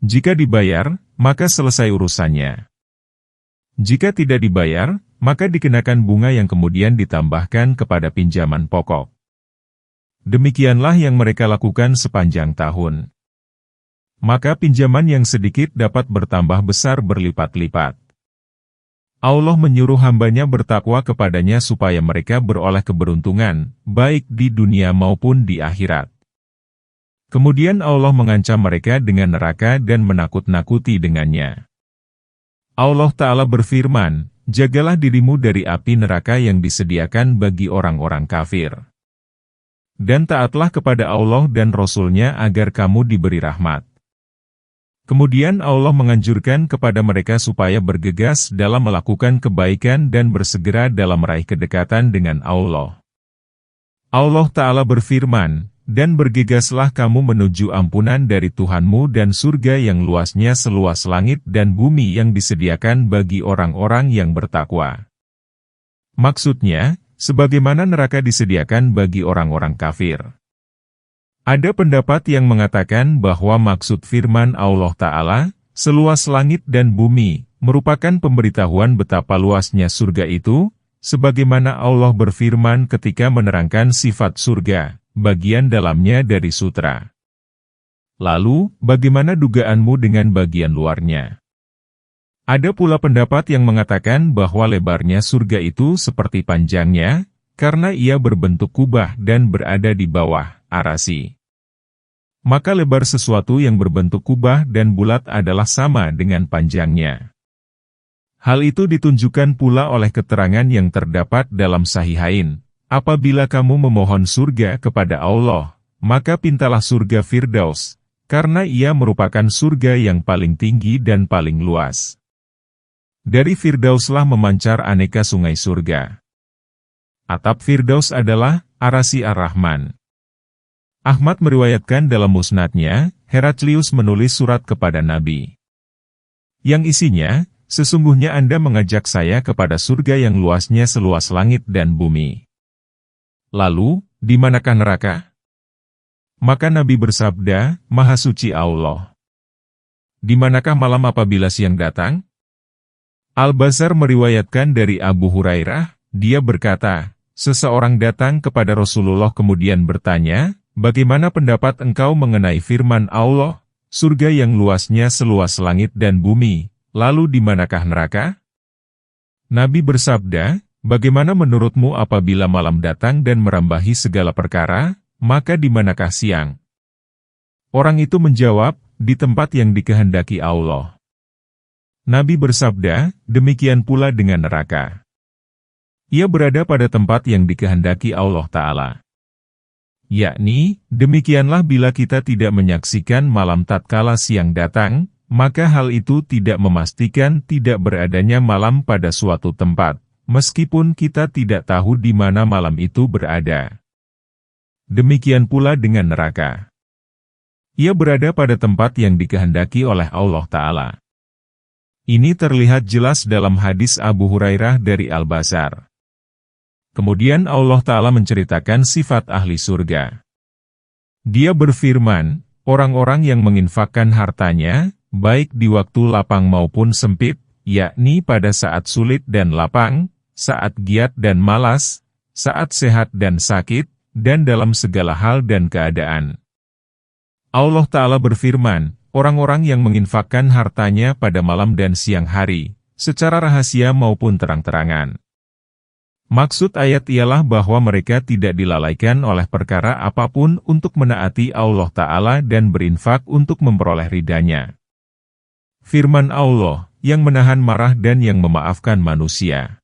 Jika dibayar, maka selesai urusannya. Jika tidak dibayar, maka dikenakan bunga yang kemudian ditambahkan kepada pinjaman pokok. Demikianlah yang mereka lakukan sepanjang tahun. Maka pinjaman yang sedikit dapat bertambah besar berlipat-lipat. Allah menyuruh hambanya bertakwa kepadanya supaya mereka beroleh keberuntungan, baik di dunia maupun di akhirat. Kemudian Allah mengancam mereka dengan neraka dan menakut-nakuti dengannya. Allah Ta'ala berfirman, jagalah dirimu dari api neraka yang disediakan bagi orang-orang kafir. Dan taatlah kepada Allah dan Rasul-Nya agar kamu diberi rahmat. Kemudian Allah menganjurkan kepada mereka supaya bergegas dalam melakukan kebaikan dan bersegera dalam meraih kedekatan dengan Allah. Allah Ta'ala berfirman, dan bergegaslah kamu menuju ampunan dari Tuhanmu dan surga yang luasnya seluas langit dan bumi yang disediakan bagi orang-orang yang bertakwa. Maksudnya, sebagaimana neraka disediakan bagi orang-orang kafir. Ada pendapat yang mengatakan bahwa maksud firman Allah Ta'ala, seluas langit dan bumi, merupakan pemberitahuan betapa luasnya surga itu, sebagaimana Allah berfirman ketika menerangkan sifat surga, bagian dalamnya dari sutra. Lalu, bagaimana dugaanmu dengan bagian luarnya? Ada pula pendapat yang mengatakan bahwa lebarnya surga itu seperti panjangnya, karena ia berbentuk kubah dan berada di bawah arasy. Maka lebar sesuatu yang berbentuk kubah dan bulat adalah sama dengan panjangnya. Hal itu ditunjukkan pula oleh keterangan yang terdapat dalam Sahihain. Apabila kamu memohon surga kepada Allah, maka pintalah surga Firdaus, karena ia merupakan surga yang paling tinggi dan paling luas. Dari Firdauslah memancar aneka sungai surga. Atap Firdaus adalah arasy Ar-Rahman. Ahmad meriwayatkan dalam musnadnya, Heraklius menulis surat kepada Nabi. Yang isinya, sesungguhnya Anda mengajak saya kepada surga yang luasnya seluas langit dan bumi. Lalu, di manakah neraka? Maka Nabi bersabda, Maha Suci Allah. Di manakah malam apabila siang datang? Al-Bazar meriwayatkan dari Abu Hurairah, dia berkata, seseorang datang kepada Rasulullah kemudian bertanya, bagaimana pendapat engkau mengenai firman Allah, surga yang luasnya seluas langit dan bumi, lalu di manakah neraka? Nabi bersabda, bagaimana menurutmu apabila malam datang dan merambahi segala perkara, maka di manakah siang? Orang itu menjawab, di tempat yang dikehendaki Allah. Nabi bersabda, demikian pula dengan neraka. Ia berada pada tempat yang dikehendaki Allah Ta'ala. Yakni, demikianlah bila kita tidak menyaksikan malam tatkala siang datang, maka hal itu tidak memastikan tidak beradanya malam pada suatu tempat, meskipun kita tidak tahu di mana malam itu berada. Demikian pula dengan neraka. Ia berada pada tempat yang dikehendaki oleh Allah Ta'ala. Ini terlihat jelas dalam hadis Abu Hurairah dari Al-Bazar. Kemudian Allah Ta'ala menceritakan sifat ahli surga. Dia berfirman, orang-orang yang menginfakkan hartanya, baik di waktu lapang maupun sempit, yakni pada saat sulit dan lapang, saat giat dan malas, saat sehat dan sakit, dan dalam segala hal dan keadaan. Allah Ta'ala berfirman, orang-orang yang menginfakkan hartanya pada malam dan siang hari, secara rahasia maupun terang-terangan. Maksud ayat ialah bahwa mereka tidak dilalaikan oleh perkara apapun untuk menaati Allah Ta'ala dan berinfak untuk memperoleh ridha-Nya. Firman Allah, yang menahan marah dan yang memaafkan manusia.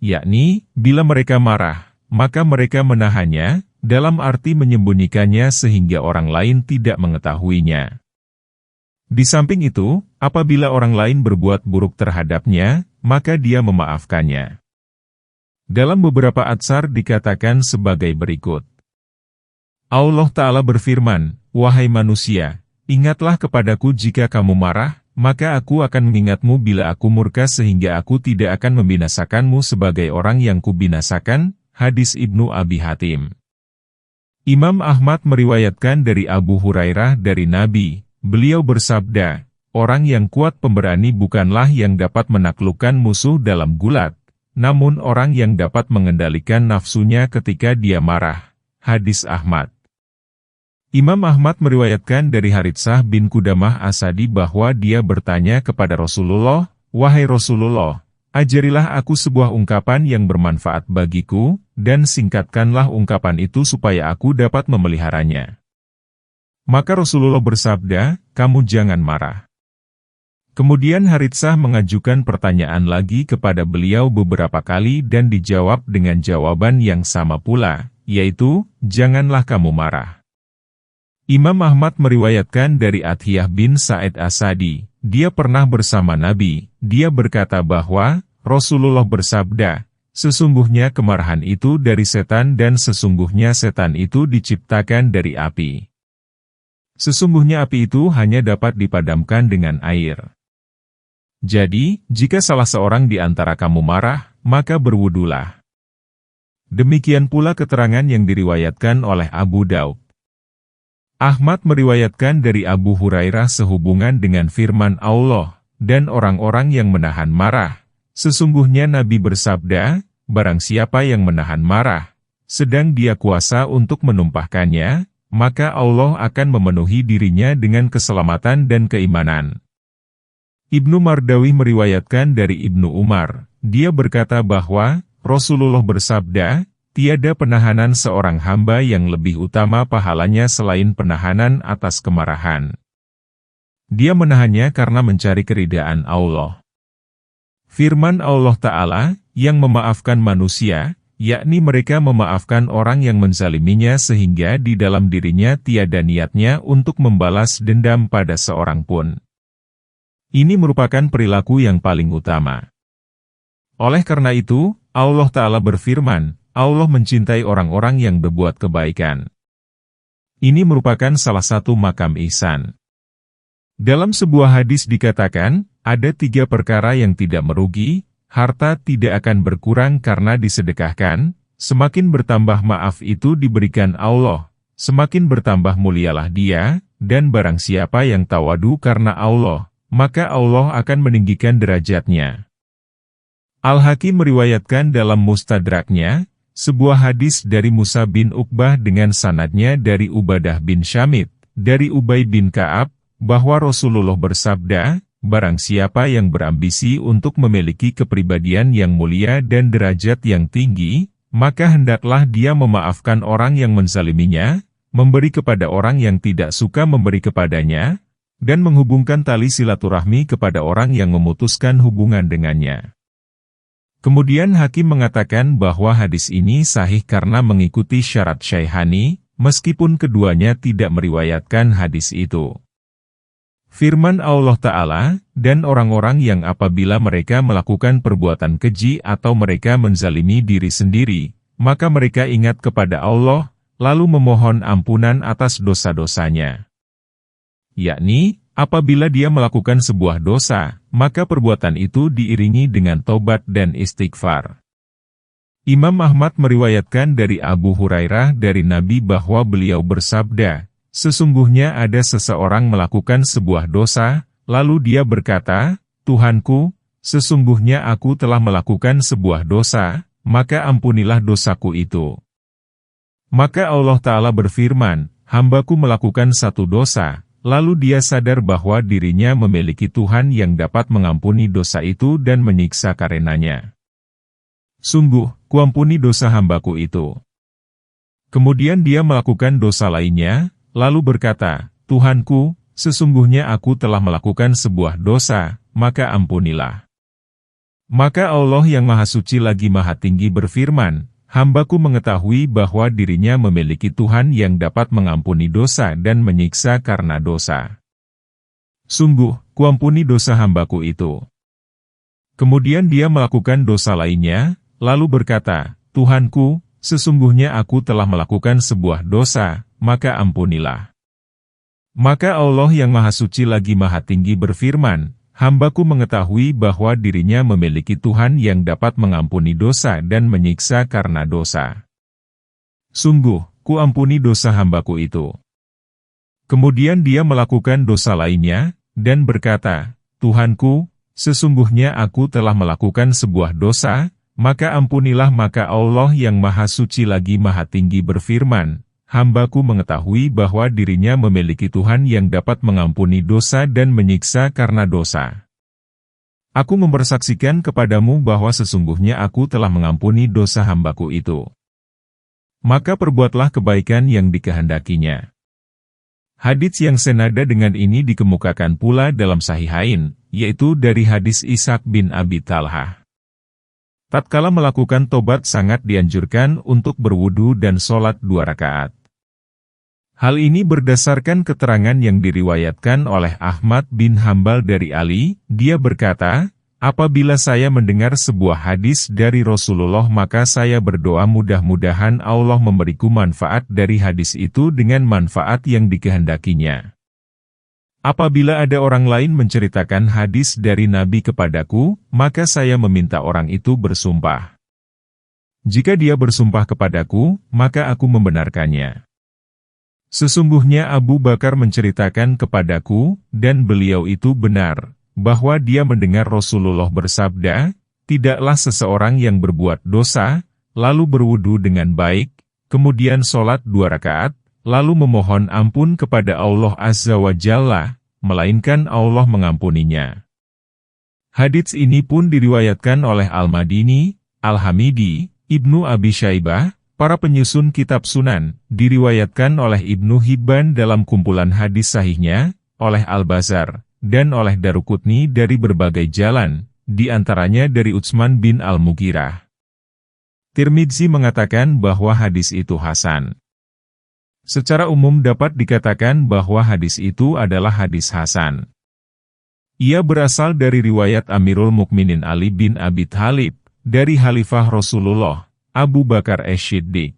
Yakni, bila mereka marah, maka mereka menahannya, dalam arti menyembunyikannya sehingga orang lain tidak mengetahuinya. Di samping itu, apabila orang lain berbuat buruk terhadapnya, maka dia memaafkannya. Dalam beberapa atsar dikatakan sebagai berikut. Allah Ta'ala berfirman, wahai manusia, ingatlah kepadaku jika kamu marah, maka aku akan mengingatmu bila aku murka sehingga aku tidak akan membinasakanmu sebagai orang yang kubinasakan. Hadis Ibnu Abi Hatim. Imam Ahmad meriwayatkan dari Abu Hurairah dari Nabi, beliau bersabda, orang yang kuat pemberani bukanlah yang dapat menaklukkan musuh dalam gulat, namun orang yang dapat mengendalikan nafsunya ketika dia marah. Hadis Ahmad. Imam Ahmad meriwayatkan dari Haritsah bin Qudamah Asadi bahwa dia bertanya kepada Rasulullah, wahai Rasulullah, ajarilah aku sebuah ungkapan yang bermanfaat bagiku, dan singkatkanlah ungkapan itu supaya aku dapat memeliharanya. Maka Rasulullah bersabda, kamu jangan marah. Kemudian Haritsah mengajukan pertanyaan lagi kepada beliau beberapa kali dan dijawab dengan jawaban yang sama pula, yaitu, janganlah kamu marah. Imam Ahmad meriwayatkan dari Athiyah bin Sa'id Asadi, dia pernah bersama Nabi, dia berkata bahwa, Rasulullah bersabda, sesungguhnya kemarahan itu dari setan dan sesungguhnya setan itu diciptakan dari api. Sesungguhnya api itu hanya dapat dipadamkan dengan air. Jadi, jika salah seorang di antara kamu marah, maka berwudulah. Demikian pula keterangan yang diriwayatkan oleh Abu Daud. Ahmad meriwayatkan dari Abu Hurairah sehubungan dengan firman Allah, dan orang-orang yang menahan marah. Sesungguhnya Nabi bersabda, barang siapa yang menahan marah, sedang dia kuasa untuk menumpahkannya, maka Allah akan memenuhi dirinya dengan keselamatan dan keimanan. Ibnu Mardawi meriwayatkan dari Ibnu Umar, dia berkata bahwa, Rasulullah bersabda, tiada penahanan seorang hamba yang lebih utama pahalanya selain penahanan atas kemarahan. Dia menahannya karena mencari keridaan Allah. Firman Allah Ta'ala, yang memaafkan manusia, yakni mereka memaafkan orang yang menzaliminya sehingga di dalam dirinya tiada niatnya untuk membalas dendam pada seorang pun. Ini merupakan perilaku yang paling utama. Oleh karena itu, Allah Ta'ala berfirman, Allah mencintai orang-orang yang berbuat kebaikan. Ini merupakan salah satu makam ihsan. Dalam sebuah hadis dikatakan, ada 3 perkara yang tidak merugi, harta tidak akan berkurang karena disedekahkan, semakin bertambah maaf itu diberikan Allah, semakin bertambah mulialah dia, dan barang siapa yang tawadu karena Allah, maka Allah akan meninggikan derajatnya. Al-Hakim meriwayatkan dalam Mustadraknya, sebuah hadis dari Musa bin Uqbah dengan sanadnya dari Ubadah bin Syamit, dari Ubay bin Ka'ab, bahwa Rasulullah bersabda, barang siapa yang berambisi untuk memiliki kepribadian yang mulia dan derajat yang tinggi, maka hendaklah dia memaafkan orang yang menzaliminya, memberi kepada orang yang tidak suka memberi kepadanya, dan menghubungkan tali silaturahmi kepada orang yang memutuskan hubungan dengannya. Kemudian Hakim mengatakan bahwa hadis ini sahih karena mengikuti syarat Syaihani, meskipun keduanya tidak meriwayatkan hadis itu. Firman Allah Ta'ala, dan orang-orang yang apabila mereka melakukan perbuatan keji atau mereka menzalimi diri sendiri, maka mereka ingat kepada Allah, lalu memohon ampunan atas dosa-dosanya. Yakni, apabila dia melakukan sebuah dosa, maka perbuatan itu diiringi dengan tobat dan istighfar. Imam Ahmad meriwayatkan dari Abu Hurairah dari Nabi bahwa beliau bersabda, sesungguhnya ada seseorang melakukan sebuah dosa, lalu dia berkata, Tuhanku, sesungguhnya aku telah melakukan sebuah dosa, maka ampunilah dosaku itu. Maka Allah Ta'ala berfirman, hambaku melakukan satu dosa, lalu dia sadar bahwa dirinya memiliki Tuhan yang dapat mengampuni dosa itu dan menyiksa karenanya. Sungguh, kuampuni dosa hambaku itu. Kemudian dia melakukan dosa lainnya, lalu berkata, Tuhanku, sesungguhnya aku telah melakukan sebuah dosa, maka ampunilah. Maka Allah yang Maha Suci lagi Maha Tinggi berfirman, hambaku mengetahui bahwa dirinya memiliki Tuhan yang dapat mengampuni dosa dan menyiksa karena dosa. Sungguh, kuampuni dosa hambaku itu. Kemudian dia melakukan dosa lainnya, lalu berkata, Tuhanku, sesungguhnya aku telah melakukan sebuah dosa, maka ampunilah. Maka Allah yang Maha Suci lagi Maha Tinggi berfirman, "Hambaku mengetahui bahwa dirinya memiliki Tuhan yang dapat mengampuni dosa dan menyiksa karena dosa. Sungguh, ku ampuni dosa hambaku itu." Kemudian dia melakukan dosa lainnya, dan berkata, "Tuhanku, sesungguhnya aku telah melakukan sebuah dosa, maka ampunilah." Maka Allah yang Maha Suci lagi Maha Tinggi berfirman, "Hambaku mengetahui bahwa dirinya memiliki Tuhan yang dapat mengampuni dosa dan menyiksa karena dosa. Aku mempersaksikan kepadamu bahwa sesungguhnya aku telah mengampuni dosa hambaku itu. Maka perbuatlah kebaikan yang dikehendakinya." Hadits yang senada dengan ini dikemukakan pula dalam Sahihain, yaitu dari hadis Ishaq bin Abi Talhah. Tatkala melakukan tobat sangat dianjurkan untuk berwudu dan sholat 2 rakaat. Hal ini berdasarkan keterangan yang diriwayatkan oleh Ahmad bin Hambal dari Ali. Dia berkata, "Apabila saya mendengar sebuah hadis dari Rasulullah maka saya berdoa mudah-mudahan Allah memberiku manfaat dari hadis itu dengan manfaat yang dikehendakinya. Apabila ada orang lain menceritakan hadis dari Nabi kepadaku, maka saya meminta orang itu bersumpah. Jika dia bersumpah kepadaku, maka aku membenarkannya. Sesungguhnya Abu Bakar menceritakan kepadaku, dan beliau itu benar, bahwa dia mendengar Rasulullah bersabda, 'Tidaklah seseorang yang berbuat dosa, lalu berwudu dengan baik, kemudian sholat 2 rakaat, lalu memohon ampun kepada Allah Azza wa Jalla, melainkan Allah mengampuninya.'" Hadits ini pun diriwayatkan oleh Al-Madini, Al-Hamidi, Ibnu Abi Syaibah, para penyusun kitab Sunan, diriwayatkan oleh Ibnu Hibban dalam kumpulan hadis sahihnya, oleh Al-Bazar, dan oleh Daruqutni dari berbagai jalan, di antaranya dari Utsman bin Al-Mughirah. Tirmidzi mengatakan bahwa hadis itu hasan. Secara umum dapat dikatakan bahwa hadis itu adalah hadis hasan. Ia berasal dari riwayat Amirul Mukminin Ali bin Abi Thalib, dari Khalifah Rasulullah, Abu Bakar Ash-Shiddiq.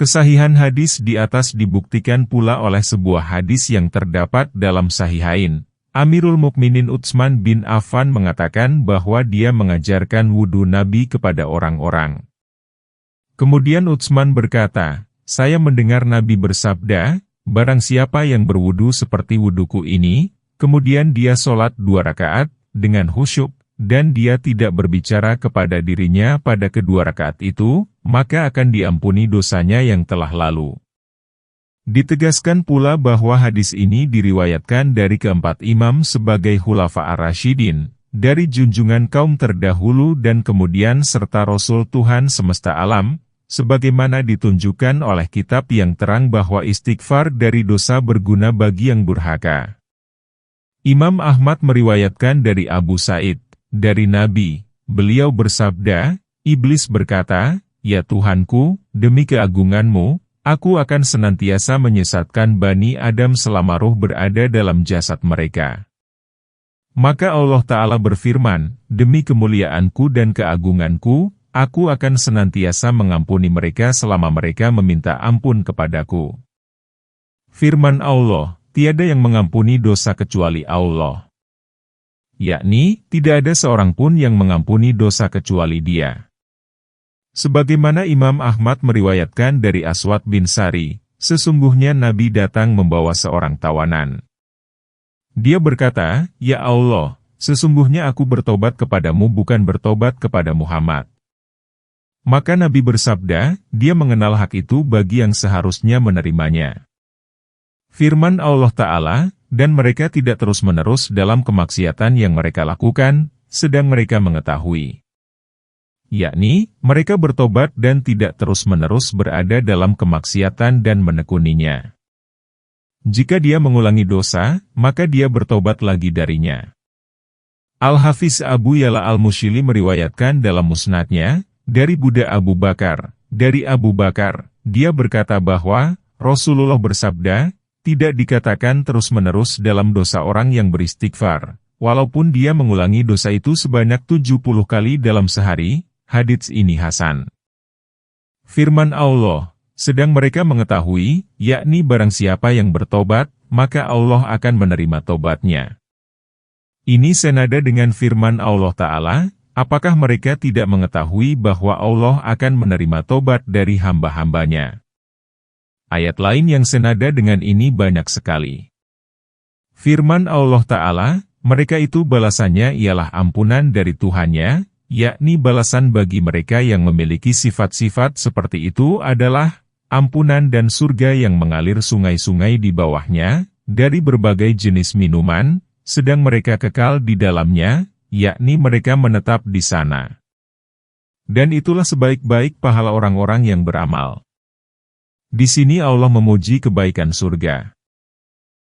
Kesahihan hadis di atas dibuktikan pula oleh sebuah hadis yang terdapat dalam Sahihain. Amirul Mukminin Utsman bin Affan mengatakan bahwa dia mengajarkan wudu Nabi kepada orang-orang. Kemudian Utsman berkata, "Saya mendengar Nabi bersabda, barang siapa yang berwudu seperti wuduku ini, kemudian dia sholat 2 rakaat, dengan khusyuk, dan dia tidak berbicara kepada dirinya pada kedua rakaat itu, maka akan diampuni dosanya yang telah lalu." Ditegaskan pula bahwa hadis ini diriwayatkan dari keempat imam sebagai Khulafa ar-Rasyidin, dari junjungan kaum terdahulu dan kemudian serta Rasul Tuhan semesta alam, sebagaimana ditunjukkan oleh kitab yang terang bahwa istighfar dari dosa berguna bagi yang durhaka. Imam Ahmad meriwayatkan dari Abu Sa'id, dari Nabi, beliau bersabda, "Iblis berkata, 'Ya Tuhanku, demi keagunganmu, aku akan senantiasa menyesatkan Bani Adam selama ruh berada dalam jasad mereka.' Maka Allah Ta'ala berfirman, 'Demi kemuliaanku dan keagunganku, aku akan senantiasa mengampuni mereka selama mereka meminta ampun kepadaku.'" Firman Allah, "Tiada yang mengampuni dosa kecuali Allah." Yakni, tidak ada seorang pun yang mengampuni dosa kecuali Dia. Sebagaimana Imam Ahmad meriwayatkan dari Aswad bin Sari, sesungguhnya Nabi datang membawa seorang tawanan. Dia berkata, "Ya Allah, sesungguhnya aku bertobat kepadamu bukan bertobat kepada Muhammad." Maka Nabi bersabda, dia mengenal hak itu bagi yang seharusnya menerimanya. Firman Allah Ta'ala, "Dan mereka tidak terus-menerus dalam kemaksiatan yang mereka lakukan, sedang mereka mengetahui." Yakni, mereka bertobat dan tidak terus-menerus berada dalam kemaksiatan dan menekuninya. Jika dia mengulangi dosa, maka dia bertobat lagi darinya. Al-Hafiz Abu Ya'la Al-Mushili meriwayatkan dalam musnadnya, dari Buddha Abu Bakar, dari Abu Bakar, dia berkata bahwa, Rasulullah bersabda, "Tidak dikatakan terus-menerus dalam dosa orang yang beristighfar, walaupun dia mengulangi dosa itu sebanyak 70 kali dalam sehari." Hadits ini hasan. Firman Allah, sedang mereka mengetahui, yakni barang siapa yang bertobat, maka Allah akan menerima tobatnya. Ini senada dengan firman Allah Ta'ala, apakah mereka tidak mengetahui bahwa Allah akan menerima tobat dari hamba-hambanya? Ayat lain yang senada dengan ini banyak sekali. Firman Allah Ta'ala, mereka itu balasannya ialah ampunan dari Tuhannya, yakni balasan bagi mereka yang memiliki sifat-sifat seperti itu adalah ampunan dan surga yang mengalir sungai-sungai di bawahnya, dari berbagai jenis minuman, sedang mereka kekal di dalamnya, yakni mereka menetap di sana. Dan itulah sebaik-baik pahala orang-orang yang beramal. Di sini Allah memuji kebaikan surga.